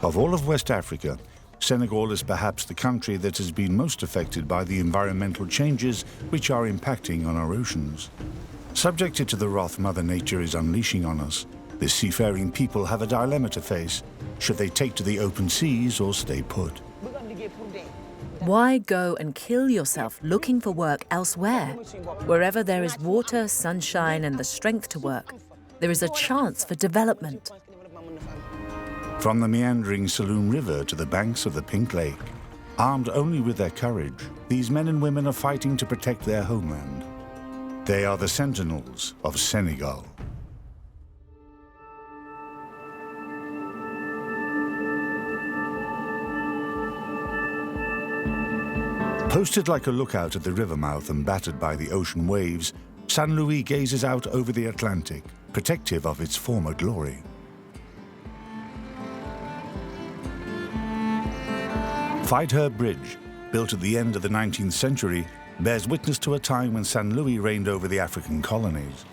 Of all of West Africa, Senegal is perhaps the country that has been most affected by the environmental changes which are impacting on our oceans. Subjected to the wrath Mother Nature is unleashing on us, the seafaring people have a dilemma to face. Should they take to the open seas or stay put? Why go and kill yourself looking for work elsewhere? Wherever there is water, sunshine, and the strength to work, there is a chance for development. From the meandering Saloum River to the banks of the Pink Lake, armed only with their courage, these men and women are fighting to protect their homeland. They are the Sentinels of Senegal. Posted like a lookout at the river mouth and battered by the ocean waves, San Louis gazes out over the Atlantic, protective of its former glory. Fighter Bridge, built at the end of the 19th century, bears witness to a time when San Louis reigned over the African colonies.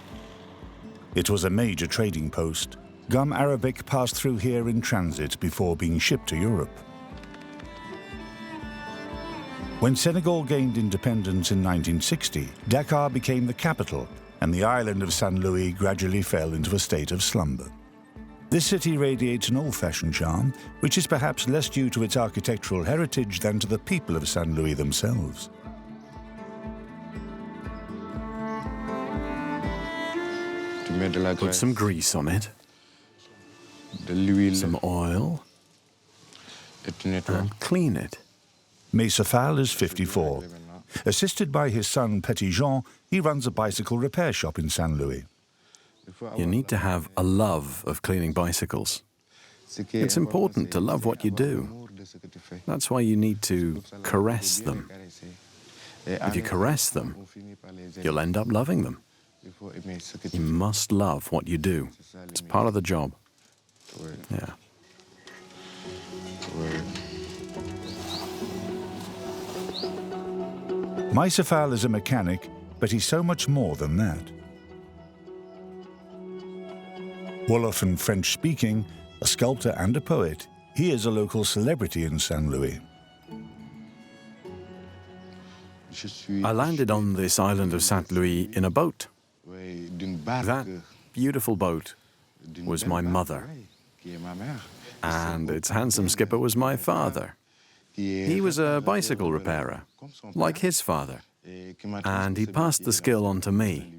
It was a major trading post. Gum Arabic passed through here in transit before being shipped to Europe. When Senegal gained independence in 1960, Dakar became the capital, and the island of San Louis gradually fell into a state of slumber. This city radiates an old-fashioned charm, which is perhaps less due to its architectural heritage than to the people of San Louis themselves. Put some grease on it, some oil, and clean it. Ba'i Fal is 54. Assisted by his son Petit Jean, he runs a bicycle repair shop in San Louis. You need to have a love of cleaning bicycles. It's important to love what you do. That's why you need to caress them. If you caress them, you'll end up loving them. You must love what you do. It's part of the job. Yeah. Ba'i Fal is a mechanic, but he's so much more than that. Wolof and French-speaking, a sculptor and a poet, he is a local celebrity in San Louis. I landed on this island of Saint Louis in a boat. That beautiful boat was my mother, and its handsome skipper was my father. He was a bicycle repairer, like his father, and he passed the skill on to me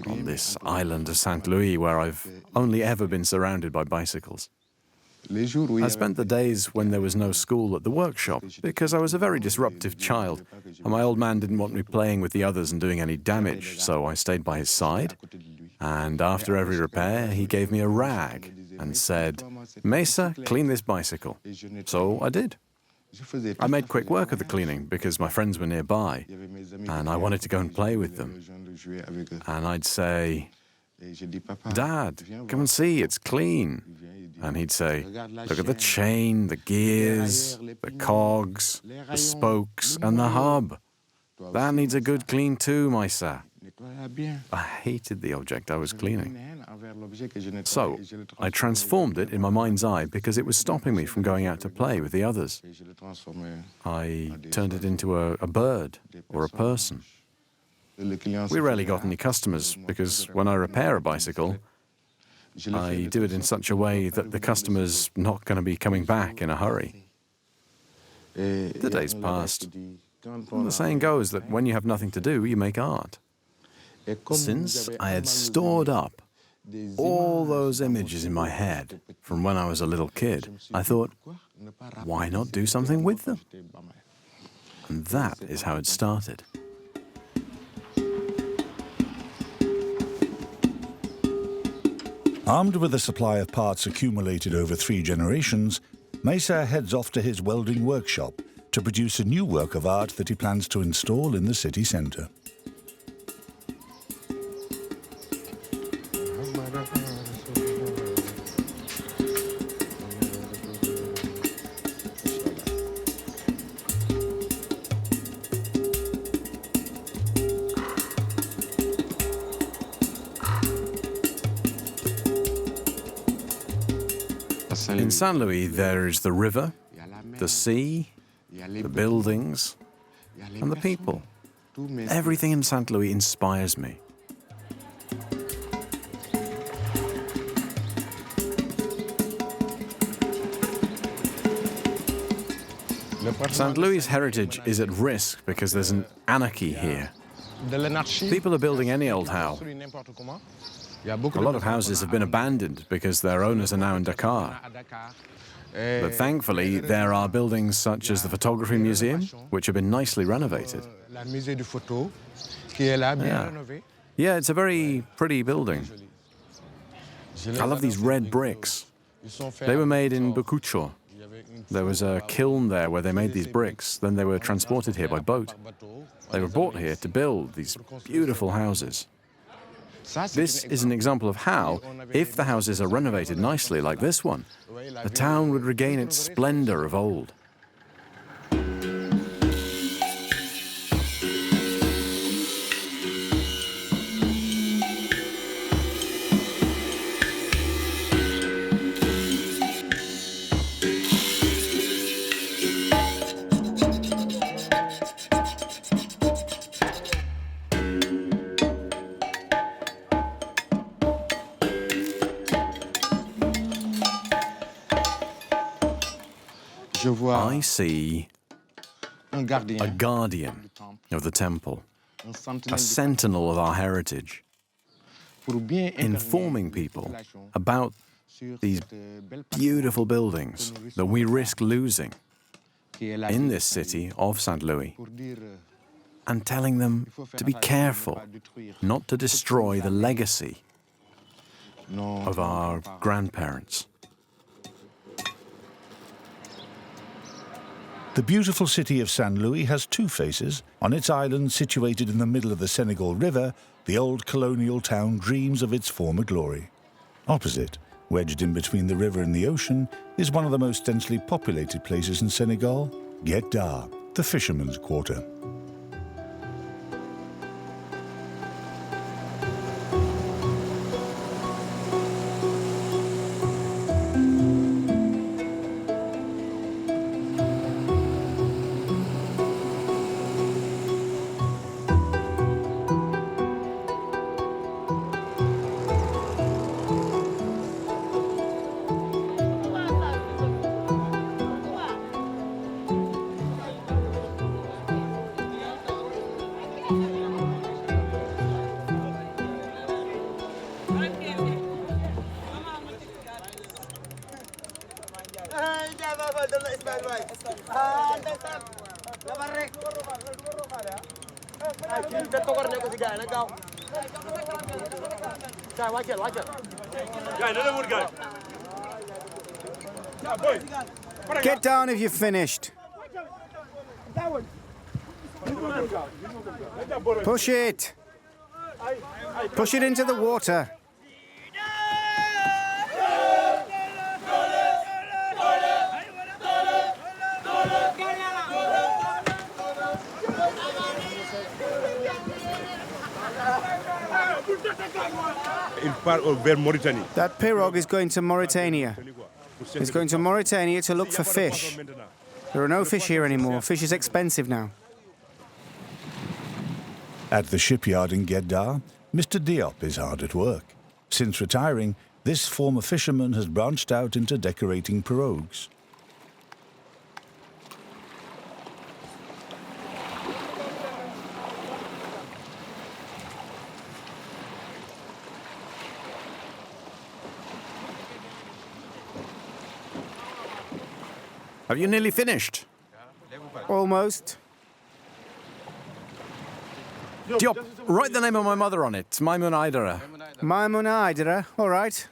on this island of Saint Louis where I've only ever been surrounded by bicycles. I spent the days when there was no school at the workshop because I was a very disruptive child, and my old man didn't want me playing with the others and doing any damage, so I stayed by his side, and after every repair he gave me a rag and said, "Mesa, clean this bicycle." So I did. I made quick work of the cleaning because my friends were nearby and I wanted to go and play with them. And I'd say, "Dad, come and see, it's clean." And he'd say, "Look at the chain, the gears, the cogs, the spokes, and the hub. That needs a good clean too, Maisa." I hated the object I was cleaning. So I transformed it in my mind's eye because it was stopping me from going out to play with the others. I turned it into a bird or a person. We rarely got any customers because when I repair a bicycle, I do it in such a way that the customer's not going to be coming back in a hurry. The days passed. Well, the saying goes that when you have nothing to do, you make art. Since I had stored up all those images in my head from when I was a little kid, I thought, why not do something with them? And that is how it started. Armed with a supply of parts accumulated over 3 generations, Mesa heads off to his welding workshop to produce a new work of art that he plans to install in the city centre. In Saint Louis, there is the river, the sea, the buildings, and the people. Everything in Saint Louis inspires me. Saint Louis' heritage is at risk because there's an anarchy here. People are building any old how. A lot of houses have been abandoned because their owners are now in Dakar. But thankfully, there are buildings such as the Photography Museum, which have been nicely renovated. Yeah, it's a very pretty building. I love these red bricks. They were made in Bukucho. There was a kiln there where they made these bricks. Then they were transported here by boat. They were brought here to build these beautiful houses. This is an example of how, if the houses are renovated nicely like this one, the town would regain its splendor of old. I see a guardian of the temple, a sentinel of our heritage, informing people about these beautiful buildings that we risk losing in this city of Saint Louis, and telling them to be careful not to destroy the legacy of our grandparents. The beautiful city of Saint Louis has two faces. On its island, situated in the middle of the Senegal River, the old colonial town dreams of its former glory. Opposite, wedged in between the river and the ocean, is one of the most densely populated places in Senegal, Kayar, the fisherman's quarter. Get down if you're finished. Push it. Push it into the water. That pirogue is going to Mauritania. It's going to Mauritania to look for fish. There are no fish here anymore. Fish is expensive now. At the shipyard in Kayar, Mr. Diop is hard at work. Since retiring, this former fisherman has branched out into decorating pirogues. Have you nearly finished? Almost. Diop, write the name of my mother on it, Maimun Aidara. Maimun Aidara, all right.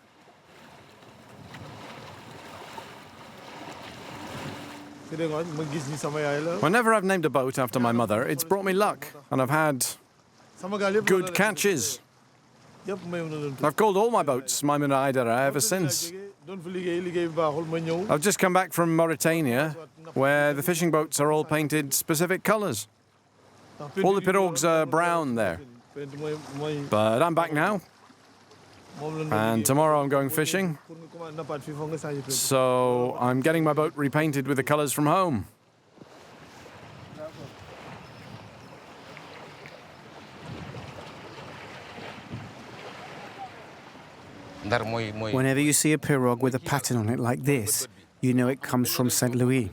Whenever I've named a boat after my mother, it's brought me luck, and I've had good catches. I've called all my boats Maimun Aidara ever since. I've just come back from Mauritania, where the fishing boats are all painted specific colours. All the pirogues are brown there. But I'm back now, and tomorrow I'm going fishing, So I'm getting my boat repainted with the colors from home. Whenever you see a pirogue with a pattern on it like this, you know it comes from St. Louis.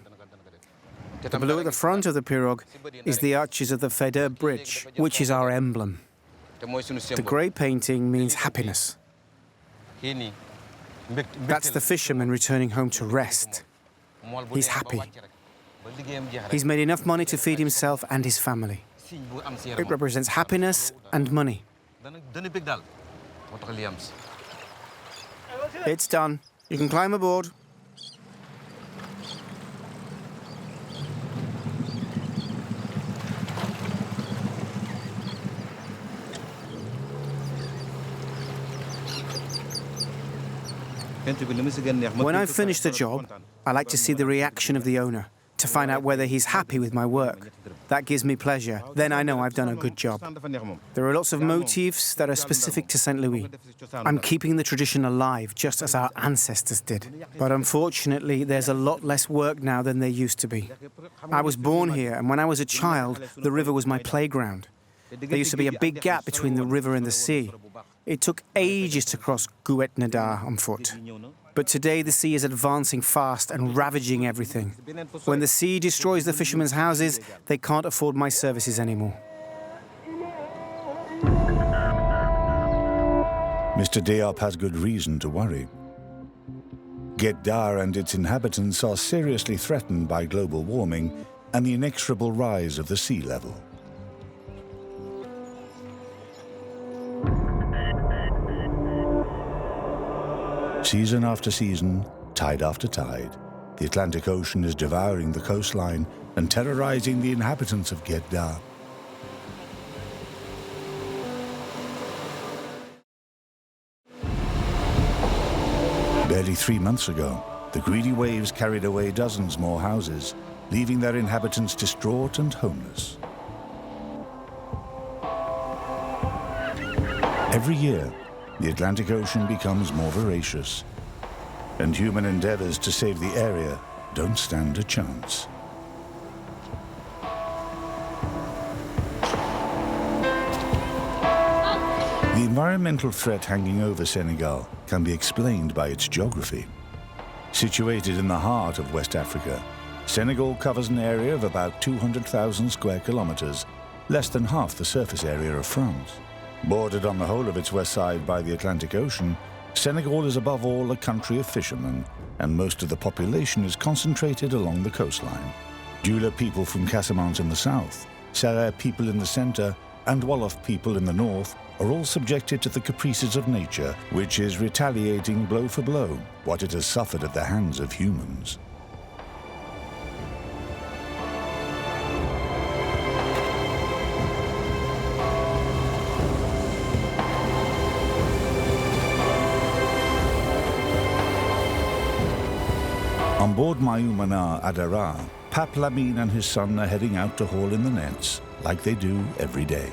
The blue at the front of the pirogue is the arches of the Feather Bridge, which is our emblem. The grey painting means happiness. That's the fisherman returning home to rest. He's happy. He's made enough money to feed himself and his family. It represents happiness and money. It's done. You can climb aboard. When I finish the job, I like to see the reaction of the owner, to find out whether he's happy with my work. That gives me pleasure. Then I know I've done a good job. There are lots of motifs that are specific to St. Louis. I'm keeping the tradition alive, just as our ancestors did. But unfortunately, there's a lot less work now than there used to be. I was born here, and when I was a child, the river was my playground. There used to be a big gap between the river and the sea. It took ages to cross Guet-Nadar on foot. But today the sea is advancing fast and ravaging everything. When the sea destroys the fishermen's houses, they can't afford my services anymore. Mr. Diop has good reason to worry. Guet-Dar and its inhabitants are seriously threatened by global warming and the inexorable rise of the sea level. Season after season, tide after tide, the Atlantic Ocean is devouring the coastline and terrorizing the inhabitants of Guet-Dar. Barely 3 months ago, the greedy waves carried away dozens more houses, leaving their inhabitants distraught and homeless. Every year, the Atlantic Ocean becomes more voracious, and human endeavors to save the area don't stand a chance. The environmental threat hanging over Senegal can be explained by its geography. Situated in the heart of West Africa, Senegal covers an area of about 200,000 square kilometers, less than half the surface area of France. Bordered on the whole of its west side by the Atlantic Ocean, Senegal is above all a country of fishermen, and most of the population is concentrated along the coastline. Dula people from Casamance in the south, Sarre people in the center, and Wolof people in the north are all subjected to the caprices of nature, which is retaliating blow for blow what it has suffered at the hands of humans. On board Mayumana Adara, Pap Lamine and his son are heading out to haul in the nets, like they do every day.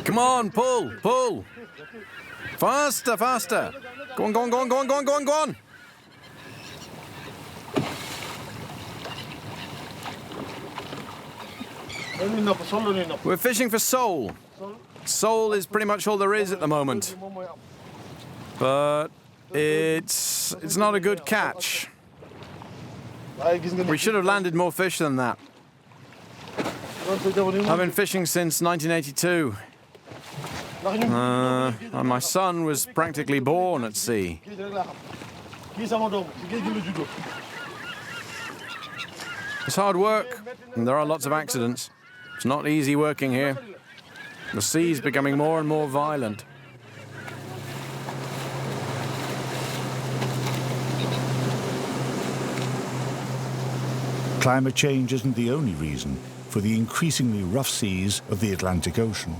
Come on, pull, pull. Faster, faster. Go on, go on, go on, go on, go on, go on, go on. We're fishing for sole. Sole is pretty much all there is at the moment. But it's not a good catch. We should have landed more fish than that. I've been fishing since 1982. And my son was practically born at sea. It's hard work, and there are lots of accidents. It's not easy working here. The sea's becoming more and more violent. Climate change isn't the only reason for the increasingly rough seas of the Atlantic Ocean.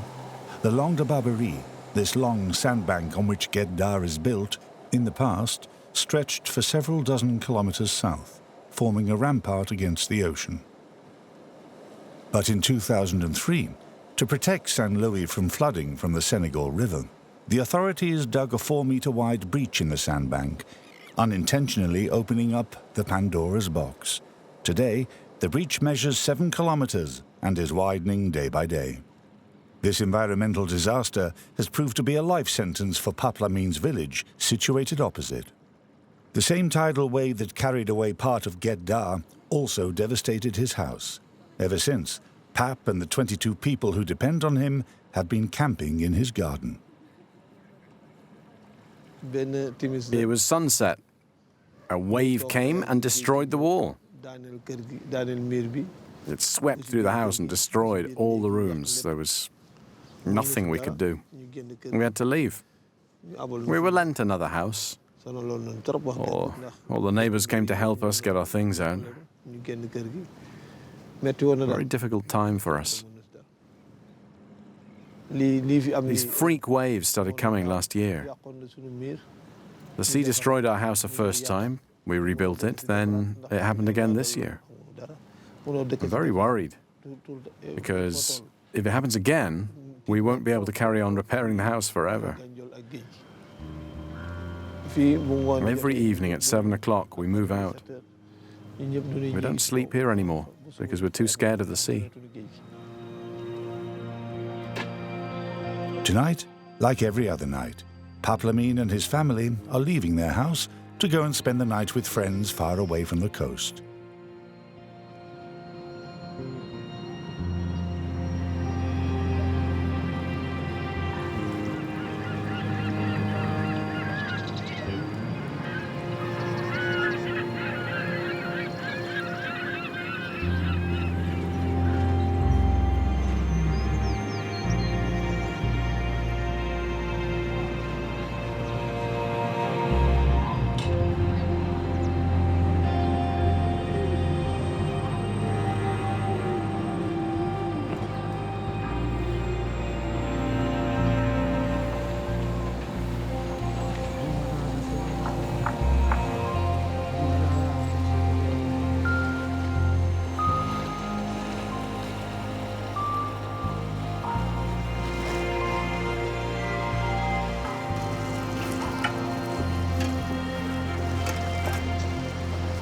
The Langue de Barbarie, this long sandbank on which Guet-Dar is built, in the past, stretched for several dozen kilometers south, forming a rampart against the ocean. But in 2003, to protect St. Louis from flooding from the Senegal River, the authorities dug a 4-meter-wide breach in the sandbank, unintentionally opening up the Pandora's box. Today, the breach measures 7 kilometers and is widening day by day. This environmental disaster has proved to be a life sentence for Paplamin's village, situated opposite. The same tidal wave that carried away part of Gedda also devastated his house. Ever since, Pap and the 22 people who depend on him have been camping in his garden. It was sunset. A wave came and destroyed the wall. It swept through the house and destroyed all the rooms. There was nothing we could do. We had to leave. We were lent another house. All the neighbors came to help us get our things out. Very difficult time for us. These freak waves started coming last year. The sea destroyed our house the first time. We rebuilt it. Then it happened again this year. I'm very worried, because if it happens again, we won't be able to carry on repairing the house forever. Every evening at 7 o'clock, we move out. We don't sleep here anymore because we're too scared of the sea. Tonight, like every other night, Paplamin and his family are leaving their house to go and spend the night with friends far away from the coast.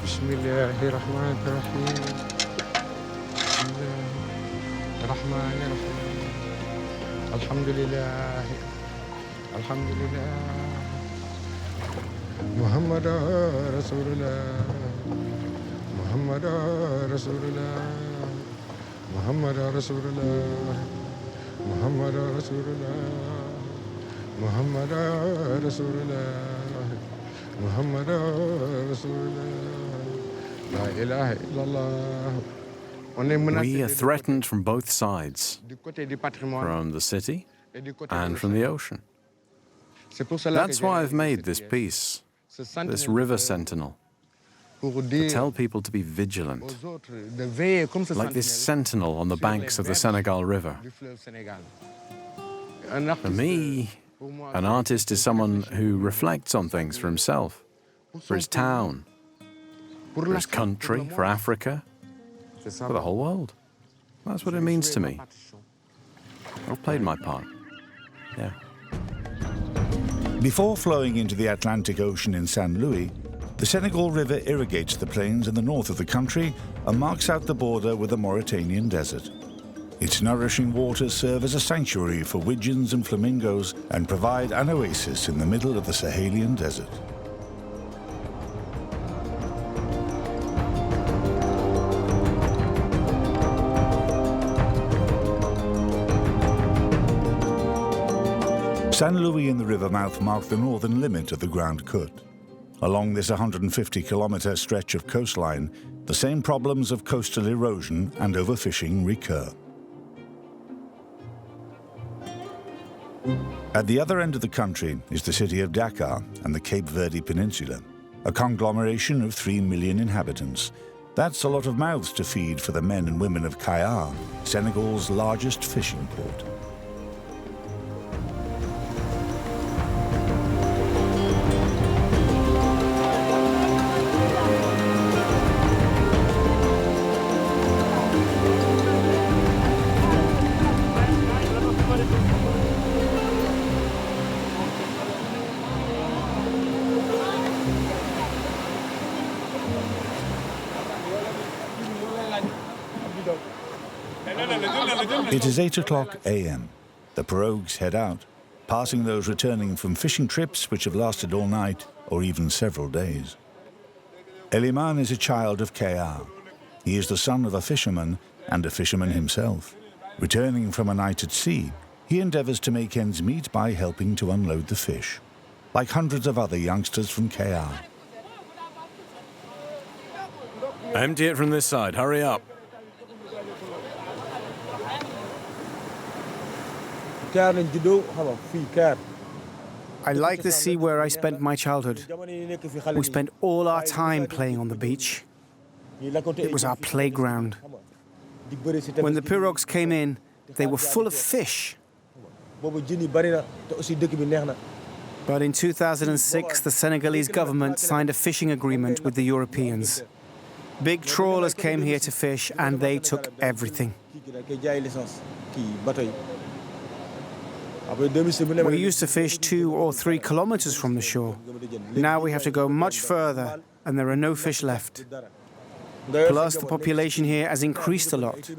Bismillahirrahmanirrahim. Bismillahirrahmanirrahim. Alhamdulillah. Alhamdulillah. Muhammad Rasulullah. Muhammad Rasulullah. Muhammad Rasulullah. Muhammad Rasulullah. Muhammad Rasulullah. Muhammad Rasulullah. La ilaha illallah. We are threatened from both sides, from the city and from the ocean. That's why I've made this piece, this river sentinel, to tell people to be vigilant, like this sentinel on the banks of the Senegal River. For me, an artist is someone who reflects on things for himself, for his town, for his country, for Africa, for the whole world. That's what it means to me. I've played my part. Yeah. Before flowing into the Atlantic Ocean in St. Louis, the Senegal River irrigates the plains in the north of the country and marks out the border with the Mauritanian desert. Its nourishing waters serve as a sanctuary for widgeons and flamingos and provide an oasis in the middle of the Sahelian desert. St. Louis and the river mouth mark the northern limit of the Grande Côte. Along this 150-kilometer stretch of coastline, the same problems of coastal erosion and overfishing recur. At the other end of the country is the city of Dakar and the Cape Verde Peninsula, a conglomeration of 3 million inhabitants. That's a lot of mouths to feed for the men and women of Kayar, Senegal's largest fishing port. It is 8 o'clock a.m. The pirogues head out, passing those returning from fishing trips which have lasted all night or even several days. Eliman is a child of Kayar. He is the son of a fisherman and a fisherman himself. Returning from a night at sea, he endeavors to make ends meet by helping to unload the fish, like hundreds of other youngsters from Kayar. Empty it from this side, hurry up. I like the sea where I spent my childhood. We spent all our time playing on the beach. It was our playground. When the pirogues came in, they were full of fish. But in 2006, the Senegalese government signed a fishing agreement with the Europeans. Big trawlers came here to fish, and they took everything. We used to fish 2 or 3 kilometers from the shore. Now we have to go much further, and there are no fish left. Plus, the population here has increased a lot.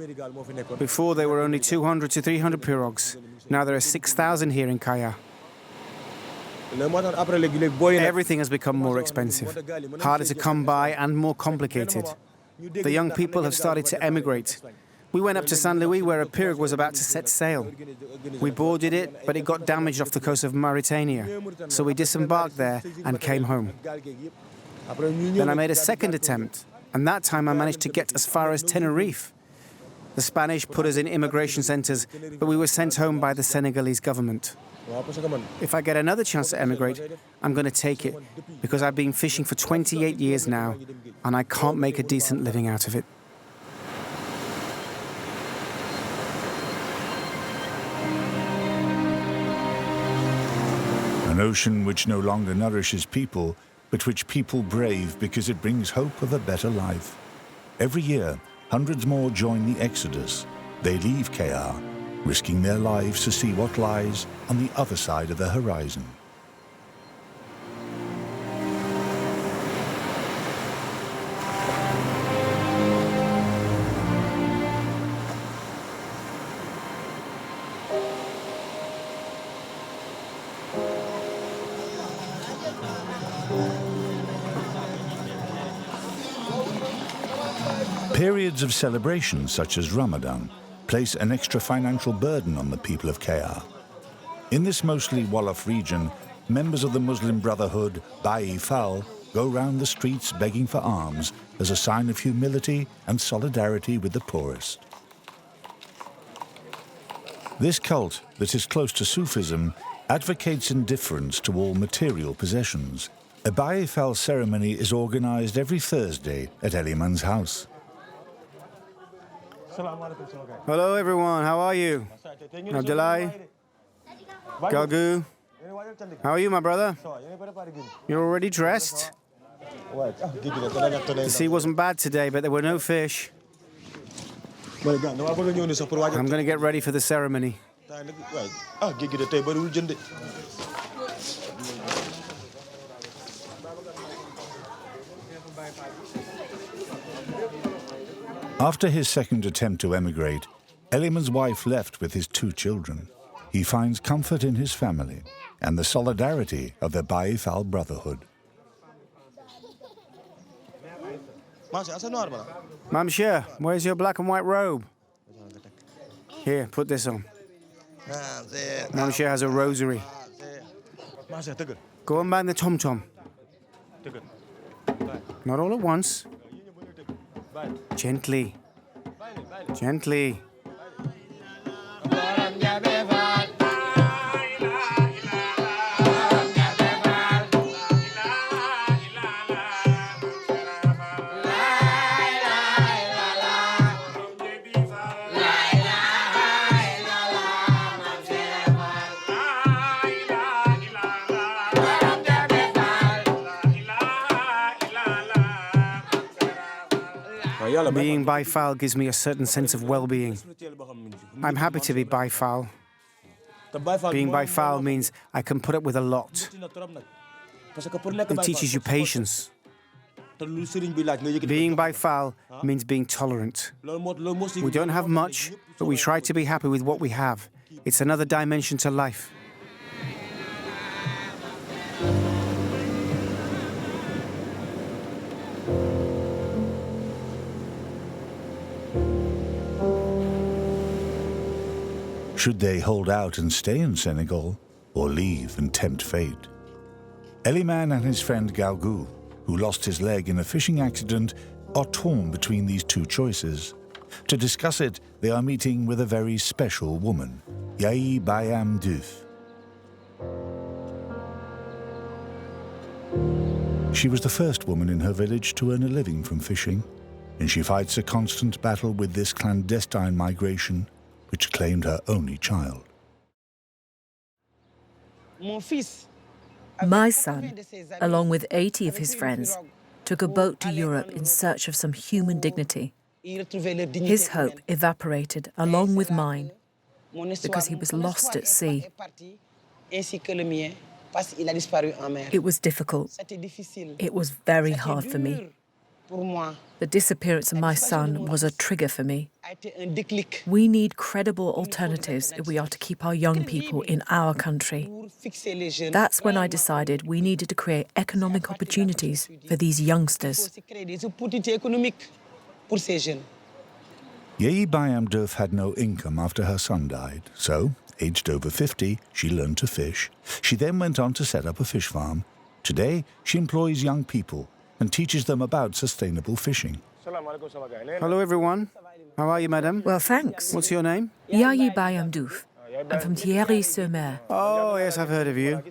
Before, there were only 200 to 300 pirogues. Now there are 6,000 here in Kayar. Everything has become more expensive, harder to come by and more complicated. The young people have started to emigrate. We went up to Saint Louis where a pirogue was about to set sail. We boarded it, but it got damaged off the coast of Mauritania. So we disembarked there and came home. Then I made a second attempt, and that time I managed to get as far as Tenerife. The Spanish put us in immigration centers, but we were sent home by the Senegalese government. If I get another chance to emigrate, I'm going to take it, because I've been fishing for 28 years now, and I can't make a decent living out of it. An ocean which no longer nourishes people, but which people brave because it brings hope of a better life. Every year, hundreds more join the exodus. They leave Kayar, risking their lives to see what lies on the other side of the horizon. Periods of celebration, such as Ramadan, place an extra financial burden on the people of Kayar. In this mostly Wolof region, members of the Muslim Brotherhood, Ba'i Fal, go round the streets begging for alms as a sign of humility and solidarity with the poorest. This cult, that is close to Sufism, advocates indifference to all material possessions. A Ba'i Fal ceremony is organized every Thursday at Eliman's house. Hello everyone, how are you? Abdullah? Galgu? How are you, my brother? You're already dressed? The sea wasn't bad today, but there were no fish. I'm going to get ready for the ceremony. After his second attempt to emigrate, Eliman's wife left with his 2 children. He finds comfort in his family and the solidarity of the Ba'i Fal Brotherhood. Mamshir, where's your black and white robe? Here, put this on. Mamshir has a rosary. Go and bang the tom-tom. Not all at once. Gently. Gently. Being Ba'i Fal gives me a certain sense of well-being. I'm happy to be Ba'i Fal. Being Ba'i Fal means I can put up with a lot. It teaches you patience. Being Ba'i Fal means being tolerant. We don't have much, but we try to be happy with what we have. It's another dimension to life. Should they hold out and stay in Senegal, or leave and tempt fate? Eliman and his friend Galgou, who lost his leg in a fishing accident, are torn between these two choices. To discuss it, they are meeting with a very special woman, Ba'i Fal. She was the first woman in her village to earn a living from fishing, and she fights a constant battle with this clandestine migration, which claimed her only child. My son, along with 80 of his friends, took a boat to Europe in search of some human dignity. His hope evaporated along with mine because he was lost at sea. It was difficult. It was very hard for me. The disappearance of my son was a trigger for me. We need credible alternatives if we are to keep our young people in our country. That's when I decided we needed to create economic opportunities for these youngsters. Ba'i Fal had no income after her son died, so, aged over 50, she learned to fish. She then went on to set up a fish farm. Today, she employs young people and teaches them about sustainable fishing. Hello, everyone. How are you, madam? Well, thanks. What's your name? Yayi Bayamdouf. I'm from Thierry-sur-Mer. Oh, yes, I've heard of you.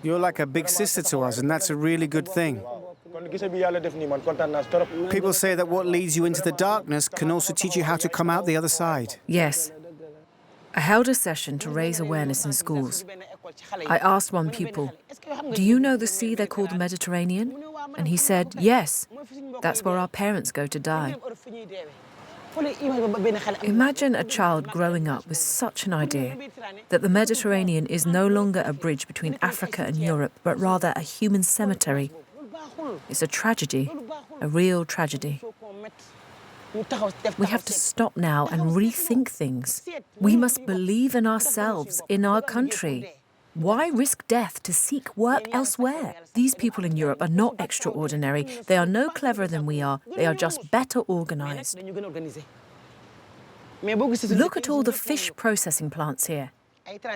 You're like a big sister to us, and that's a really good thing. People say that what leads you into the darkness can also teach you how to come out the other side. Yes. I held a session to raise awareness in schools. I asked one pupil, "Do you know the sea they call the Mediterranean?" And he said, "Yes, that's where our parents go to die." Imagine a child growing up with such an idea that the Mediterranean is no longer a bridge between Africa and Europe, but rather a human cemetery. It's a tragedy, a real tragedy. We have to stop now and rethink things. We must believe in ourselves, in our country. Why risk death to seek work elsewhere? These people in Europe are not extraordinary. They are no cleverer than we are. They are just better organized. Look at all the fish processing plants here.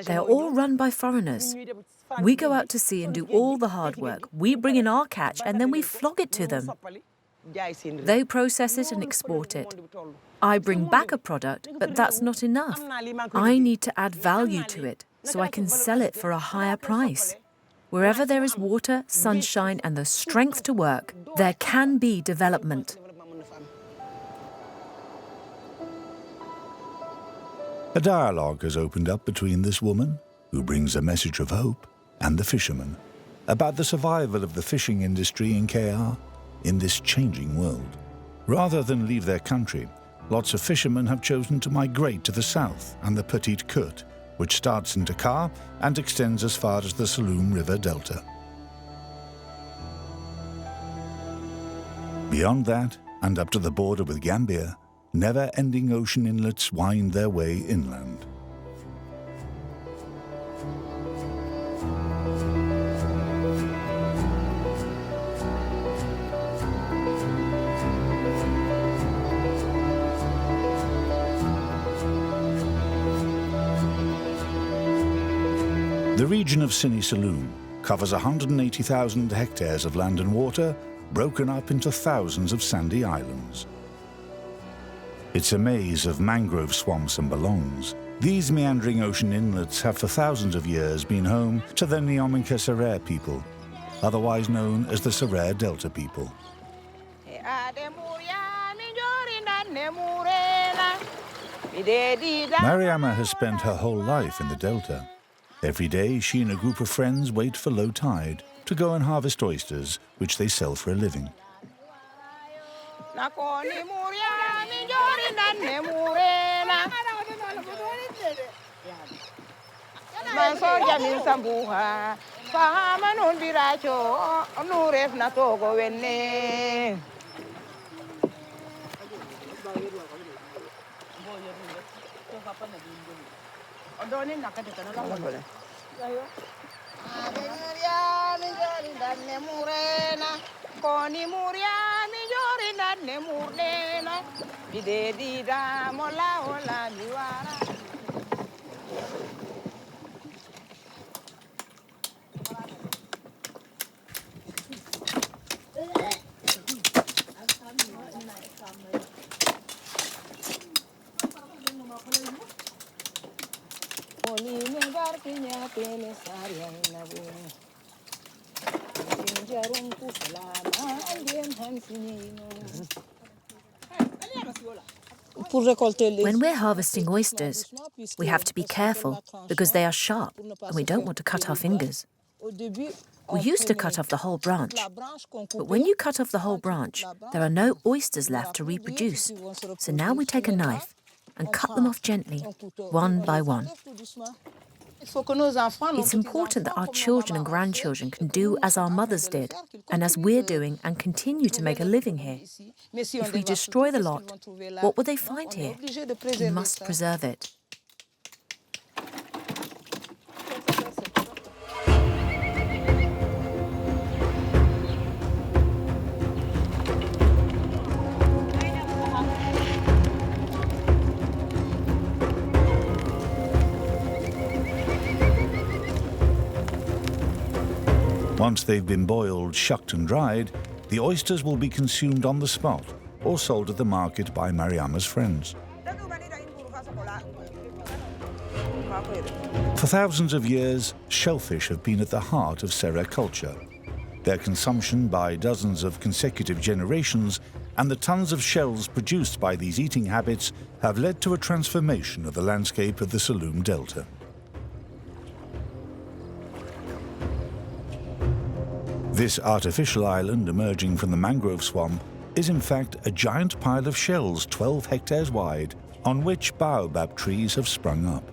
They are all run by foreigners. We go out to sea and do all the hard work. We bring in our catch and then we flog it to them. They process it and export it. I bring back a product, but that's not enough. I need to add value to it so I can sell it for a higher price. Wherever there is water, sunshine, and the strength to work, there can be development. A dialogue has opened up between this woman, who brings a message of hope, and the fisherman, about the survival of the fishing industry in Kayar in this changing world. Rather than leave their country, lots of fishermen have chosen to migrate to the south and the Petite Côte, which starts in Dakar and extends as far as the Saloum River Delta. Beyond that, and up to the border with Gambia, never-ending ocean inlets wind their way inland. The region of Sine-Saloum covers 180,000 hectares of land and water, broken up into thousands of sandy islands. It's a maze of mangrove swamps and belongs. These meandering ocean inlets have for thousands of years been home to the Neominka Serer people, otherwise known as the Serer Delta people. Mariama has spent her whole life in the Delta. Every day, she and a group of friends wait for low tide to go and harvest oysters, which they sell for a living. When we're harvesting oysters, we have to be careful because they are sharp and we don't want to cut our fingers. We used to cut off the whole branch, but when you cut off the whole branch, there are no oysters left to reproduce. So now we take a knife and cut them off gently, one by one. It's important that our children and grandchildren can do as our mothers did, and as we're doing and continue to make a living here. If we destroy the lot, what will they find here? We must preserve it. Once they've been boiled, shucked and dried, the oysters will be consumed on the spot or sold at the market by Mariama's friends. For thousands of years, shellfish have been at the heart of Sera culture. Their consumption by dozens of consecutive generations and the tons of shells produced by these eating habits have led to a transformation of the landscape of the Saloum Delta. This artificial island emerging from the mangrove swamp is in fact a giant pile of shells 12 hectares wide on which baobab trees have sprung up.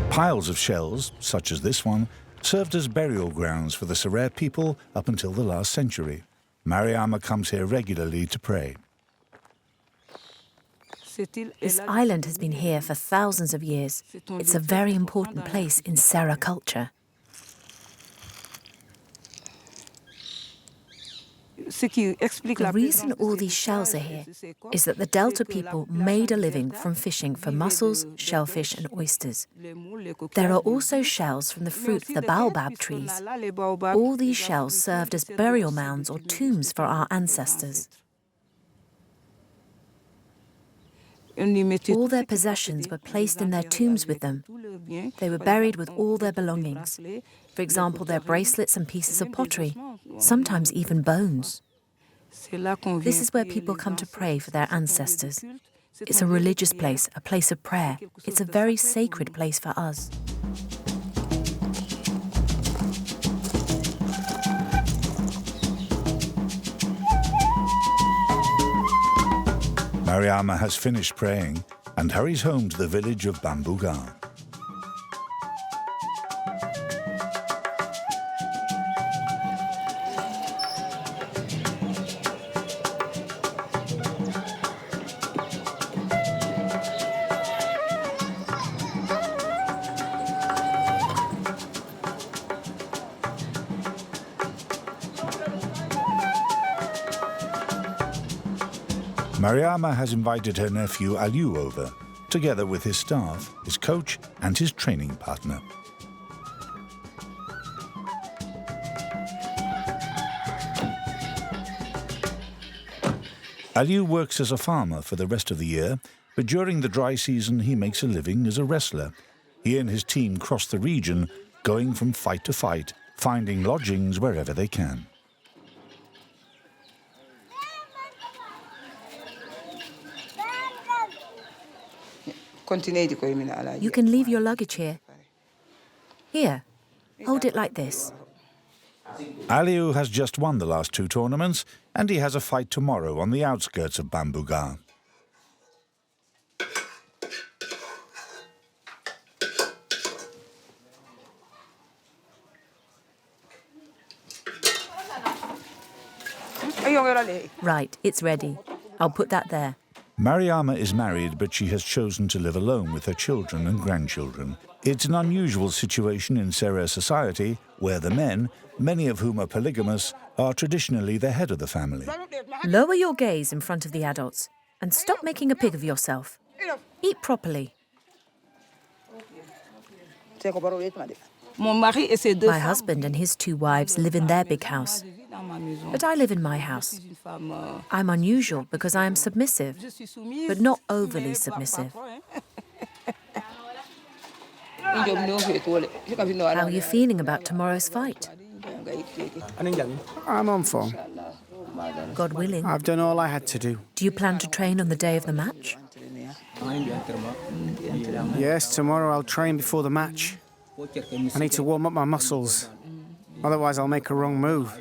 Piles of shells, such as this one, served as burial grounds for the Serer people up until the last century. Mariama comes here regularly to pray. This island has been here for thousands of years. It's a very important place in Sera culture. The reason all these shells are here is that the Delta people made a living from fishing for mussels, shellfish and oysters. There are also shells from the fruit of the baobab trees. All these shells served as burial mounds or tombs for our ancestors. All their possessions were placed in their tombs with them. They were buried with all their belongings. For example, their bracelets and pieces of pottery, sometimes even bones. This is where people come to pray for their ancestors. It's a religious place, a place of prayer. It's a very sacred place for us. Mariama has finished praying and hurries home to the village of Bambougar. Mariama has invited her nephew Aliou over, together with his staff, his coach and his training partner. Aliou works as a farmer for the rest of the year, but during the dry season he makes a living as a wrestler. He and his team cross the region, going from fight to fight, finding lodgings wherever they can. You can leave your luggage here. Here, hold it like this. Aliou has just won the last two tournaments, and he has a fight tomorrow on the outskirts of Bambougar. Right, it's ready. I'll put that there. Mariama is married, but she has chosen to live alone with her children and grandchildren. It's an unusual situation in Serer society, where the men, many of whom are polygamous, are traditionally the head of the family. Lower your gaze in front of the adults and stop making a pig of yourself. Eat properly. My husband and his 2 wives live in their big house, but I live in my house. I'm unusual because I am submissive, but not overly submissive. How are you feeling about tomorrow's fight? I'm on form. God willing. I've done all I had to do. Do you plan to train on the day of the match? Yes, tomorrow I'll train before the match. I need to warm up my muscles. Otherwise, I'll make a wrong move.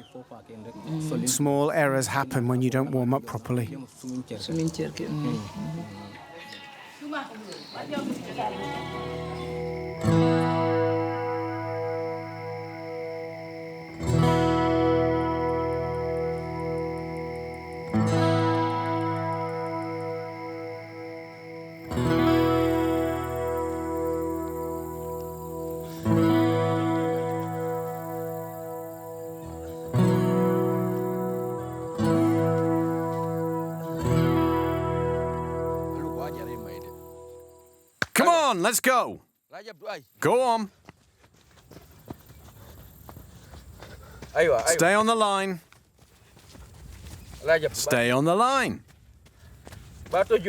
Small errors happen when you don't warm up properly. Come on, let's go. Go on. Stay on the line. Stay on the line.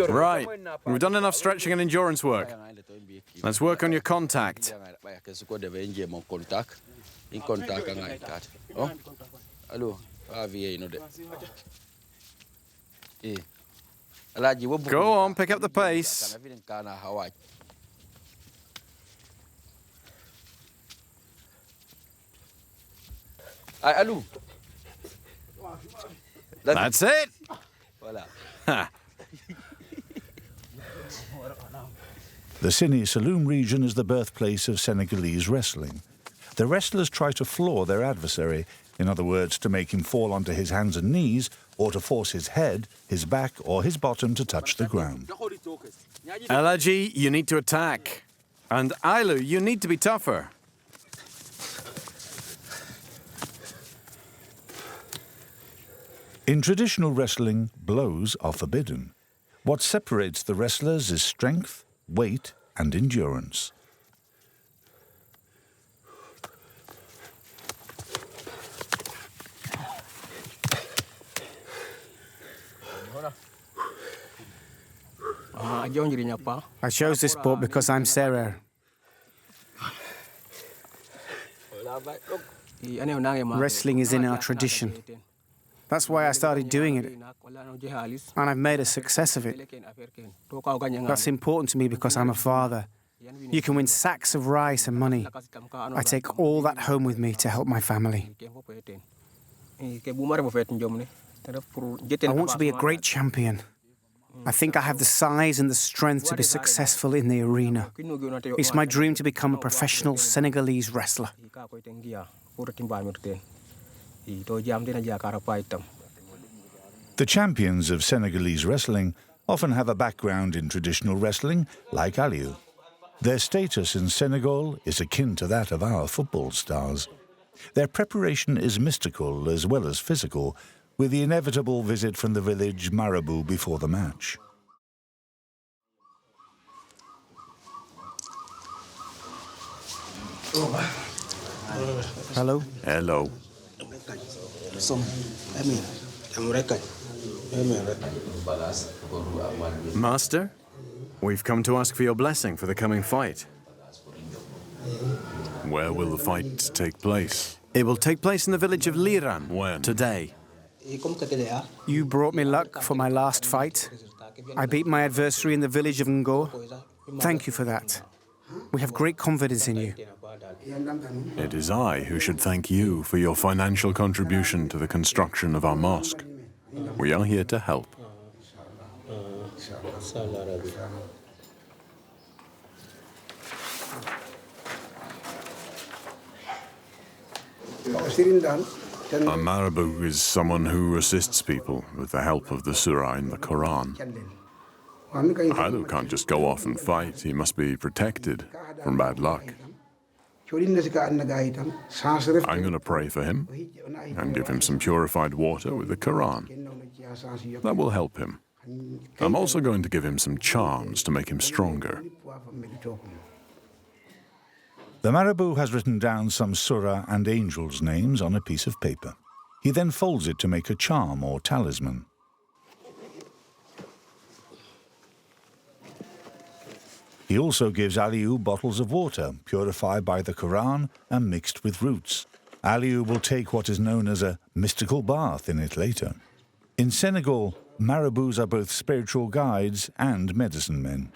Right. We've done enough stretching and endurance work. Let's work on your contact. Go on, pick up the pace. That's it. Ha. The Sine-Saloum region is the birthplace of Senegalese wrestling. The wrestlers try to floor their adversary, in other words, to make him fall onto his hands and knees, or to force his head, his back, or his bottom to touch the ground. Alaji, you need to attack. And Ailu, you need to be tougher. In traditional wrestling, blows are forbidden. What separates the wrestlers is strength, weight, and endurance. I chose this sport because I'm Serer. Wrestling is in our tradition. That's why I started doing it, and I've made a success of it. That's important to me because I'm a father. You can win sacks of rice and money. I take all that home with me to help my family. I want to be a great champion. I think I have the size and the strength to be successful in the arena. It's my dream to become a professional Senegalese wrestler. The champions of Senegalese wrestling often have a background in traditional wrestling, like Aliou. Their status in Senegal is akin to that of our football stars. Their preparation is mystical as well as physical, with the inevitable visit from the village marabout before the match. Hello? Hello. Master, we've come to ask for your blessing for the coming fight. Where will the fight take place? It will take place in the village of Liran. When? Today. You brought me luck for my last fight. I beat my adversary in the village of Ngo. Thank you for that. We have great confidence in you. It is I who should thank you for your financial contribution to the construction of our mosque. We are here to help. A marabou is someone who assists people with the help of the surah in the Quran. Alu can't just go off and fight. He must be protected from bad luck. I'm going to pray for him and give him some purified water with the Quran. That will help him. I'm also going to give him some charms to make him stronger. The marabou has written down some surah and angels' names on a piece of paper. He then folds it to make a charm or talisman. He also gives Aliou bottles of water, purified by the Quran and mixed with roots. Aliou will take what is known as a mystical bath in it later. In Senegal, marabous are both spiritual guides and medicine men.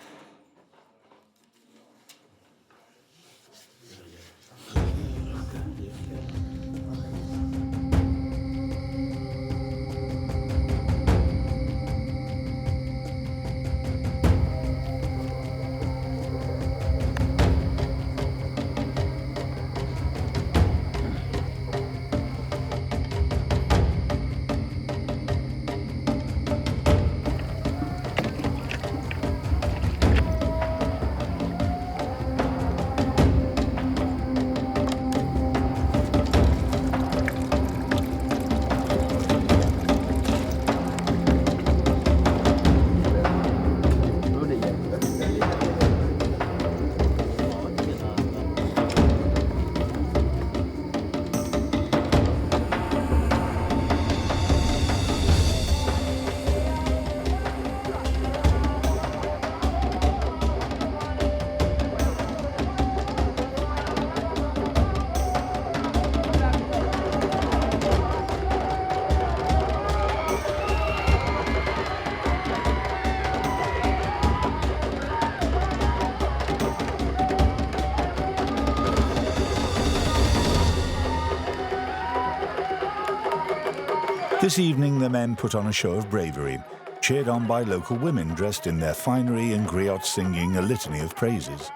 This evening, the men put on a show of bravery, cheered on by local women dressed in their finery and griots singing a litany of praises.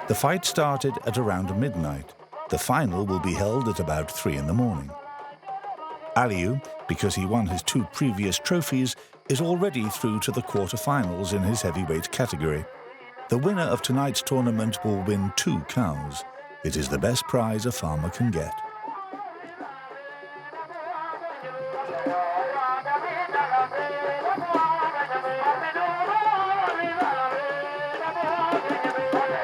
The fight started at around midnight. The final will be held at about 3 in the morning. Aliou, because he won his 2 previous trophies, is already through to the quarter-finals in his heavyweight category. The winner of tonight's tournament will win 2 cows. It is the best prize a farmer can get.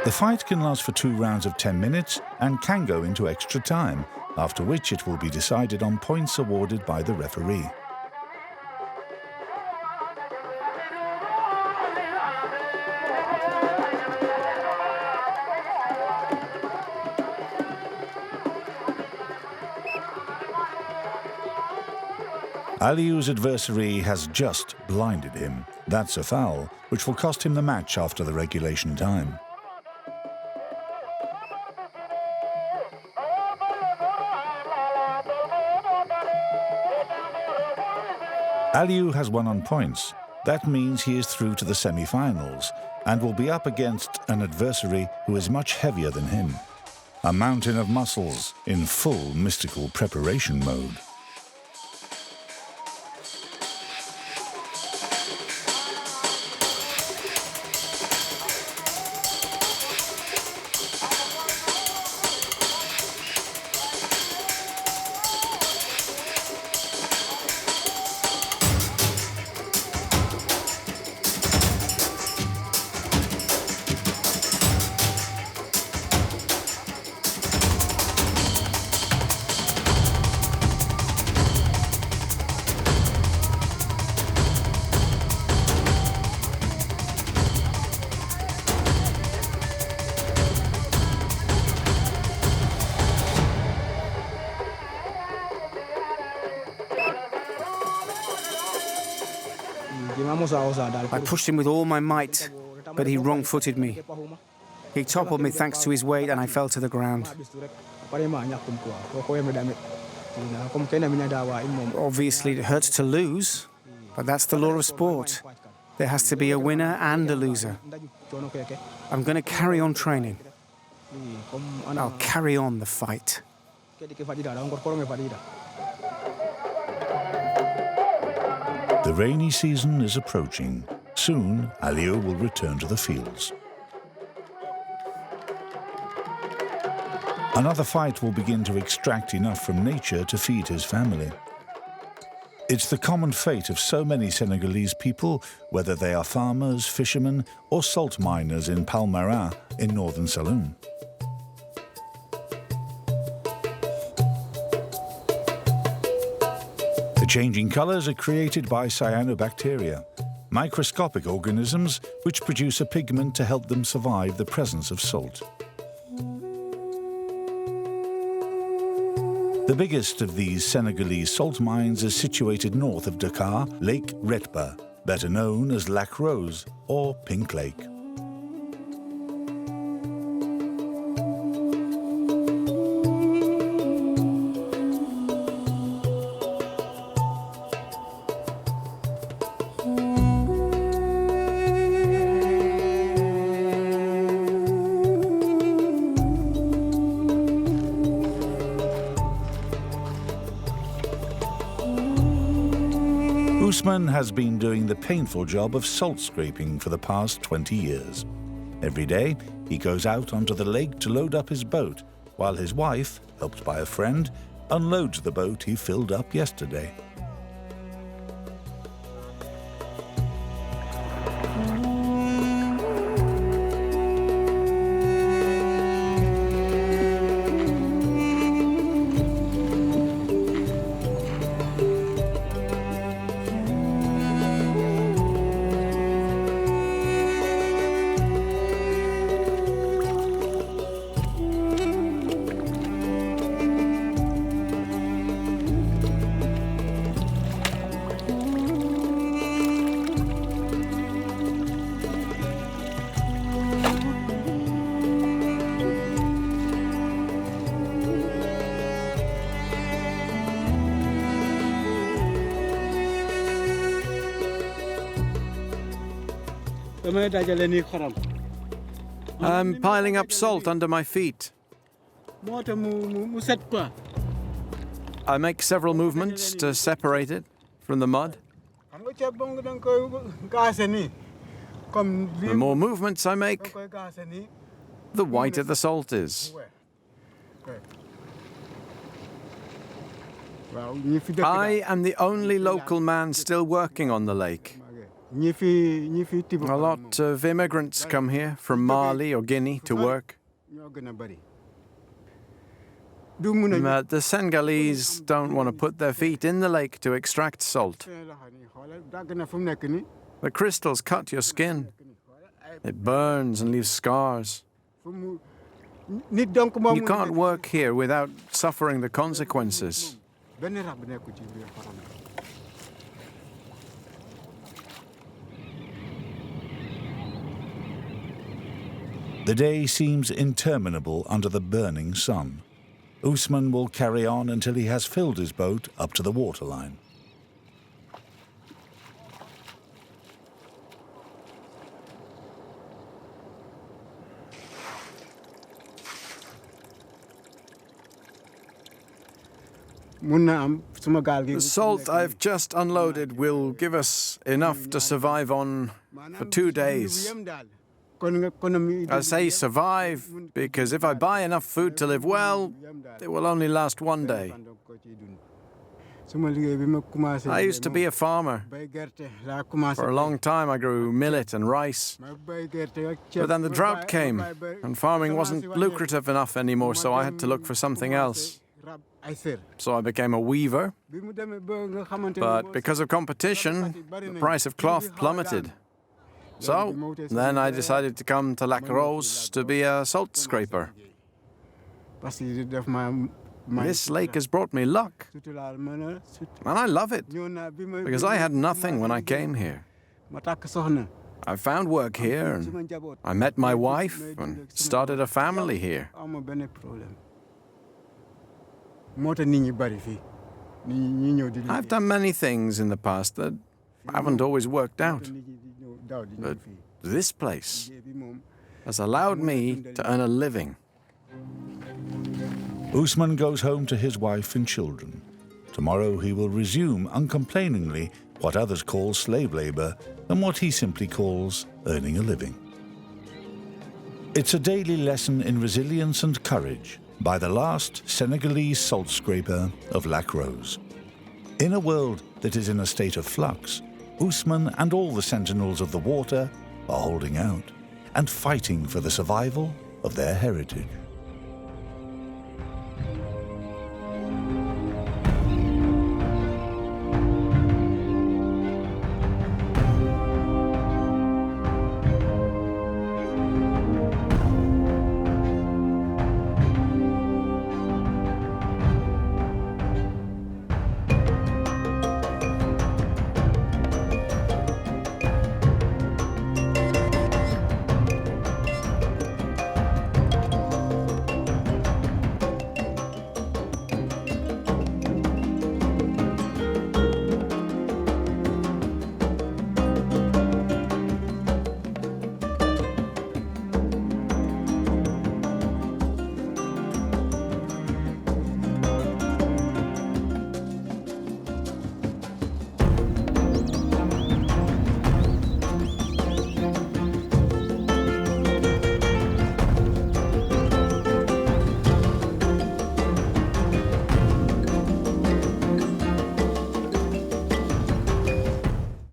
The fight can last for 2 rounds of 10 minutes and can go into extra time, after which it will be decided on points awarded by the referee. Aliou's adversary has just blinded him. That's a foul, which will cost him the match after the regulation time. Aliou has won on points. That means he is through to the semi-finals and will be up against an adversary who is much heavier than him. A mountain of muscles in full mystical preparation mode. I pushed him with all my might, but he wrong-footed me. He toppled me thanks to his weight and I fell to the ground. Obviously, it hurts to lose, but that's the law of sport. There has to be a winner and a loser. I'm going to carry on training. I'll carry on the fight. The rainy season is approaching. Soon, Aliou will return to the fields. Another fight will begin to extract enough from nature to feed his family. It's the common fate of so many Senegalese people, whether they are farmers, fishermen, or salt miners in Palmarin in northern Saloum. The changing colors are created by cyanobacteria, microscopic organisms which produce a pigment to help them survive the presence of salt. The biggest of these Senegalese salt mines is situated north of Dakar, Lake Retba, better known as Lac Rose or Pink Lake. Ousmane has been doing the painful job of salt scraping for the past 20 years. Every day, he goes out onto the lake to load up his boat, while his wife, helped by a friend, unloads the boat he filled up yesterday. I'm piling up salt under my feet. I make several movements to separate it from the mud. The more movements I make, the whiter the salt is. I am the only local man still working on the lake. A lot of immigrants come here from Mali or Guinea to work. But the Senegalese don't want to put their feet in the lake to extract salt. The crystals cut your skin. It burns and leaves scars. You can't work here without suffering the consequences. The day seems interminable under the burning sun. Ousmane will carry on until he has filled his boat up to the waterline. The salt I've just unloaded will give us enough to survive on for 2 days. I say survive because if I buy enough food to live well, it will only last 1 day. I used to be a farmer. For a long time I grew millet and rice. But then the drought came and farming wasn't lucrative enough anymore, so I had to look for something else. So I became a weaver. But because of competition, the price of cloth plummeted. So then I decided to come to Lac Rose to be a salt scraper. This lake has brought me luck, and I love it, because I had nothing when I came here. I found work here, and I met my wife, and started a family here. I've done many things in the past that haven't always worked out. But this place has allowed me to earn a living. Usman goes home to his wife and children. Tomorrow he will resume uncomplainingly what others call slave labor and what he simply calls earning a living. It's a daily lesson in resilience and courage by the last Senegalese salt scraper of Lac Rose. In a world that is in a state of flux, Usman and all the sentinels of the water are holding out and fighting for the survival of their heritage.